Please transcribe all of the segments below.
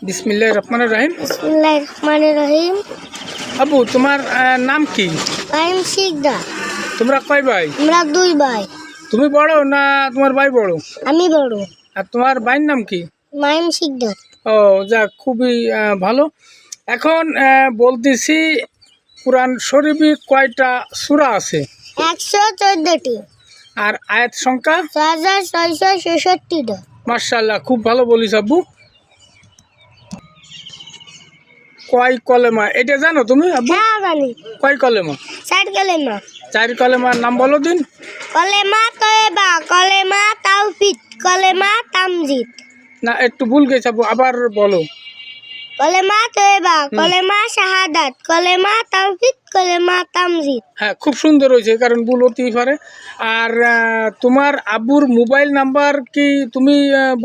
বিসমিল্লাহির রহমানির রহিম। বিসমিল্লাহির রহমানির রহিম। আবু, তোমার নাম কি? মাইম শিকদার। তোমরা কয় ভাই? আমরা 2 ভাই। তুমি বড় না তোমার ভাই বড়? আমি বড়। আর তোমার ভাইয়ের নাম কি? মাইম শিকদার। ও যাক, খুবই ভালো। এখন বলতেছি, কোরআন শরীফে কয়টা সূরা আছে? 114টি। আর আয়াত সংখ্যা? 6666টা। মাশাআল্লাহ, খুব ভালো বলিস আব্বু। কয় কলেমা এটা জানো তুমি আব্বু? হ্যাঁ জানি। কয় কলেমা? 4 কলেমা। 4 কলেমার নাম বলো দিন। কলেমা তয়বা, কলেমা তাওহীদ, কলেমা তামজিদ। না, একটু ভুল গেছে আব্বু, আবার বলো। কলেমা তয়বা, কলেমা শাহাদাত, কলেমা তাওহীদ, কলেমা তামজিদ। হ্যাঁ, খুব সুন্দর হয়েছে, কারণ ভুল হতেই পারে। আর তোমার আব্বুর মোবাইল নাম্বার কি তুমি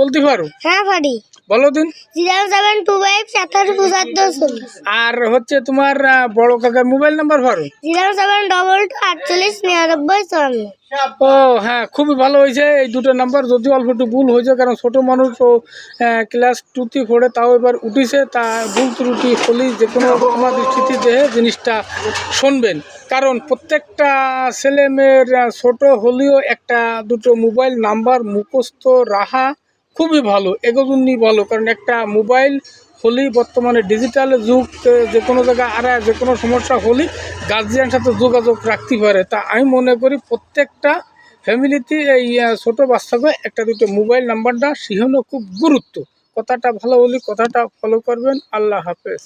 বলতে পারো? হ্যাঁ পারি। বলো দিন। 072577440। আর হচ্ছে তোমার বড় কাকার মোবাইল নাম্বার পারো? 072489994। ও হ্যাঁ, খুবই ভালো হয়েছে। এই দুটো নাম্বার যদিও অল্প একটু ভুল হয়েছে, কারণ ছোট মানুষ ও ক্লাস 2তে পড়ে, তাও এবার উঠিছে, তা ভুল ত্রুটি হলেই যে কোনো আমাদের স্মৃতি দেহে জিনিসটা শুনবেন। কারণ প্রত্যেকটা ছেলে মেয়ের ছোট হলেও একটা দুটো মোবাইল নাম্বার মুখস্থ রাখা খুবই ভালো, এগোজনই ভালো। কারণ একটা মোবাইল হলেই বর্তমানে ডিজিটাল যুগ, যে কোনো জায়গায় আর যে কোনো সমস্যা হলেই গার্জিয়ান সাথে যোগাযোগ রাখতে পারে। তা আমি মনে করি প্রত্যেকটা ফ্যামিলিতে এই ছোটো বাচ্চাকে একটা দুটো মোবাইল নাম্বারটা শিখানো খুব গুরুত্ব। কথাটা ভালো বলি, কথাটা ফলো করবেন। আল্লাহ হাফেজ।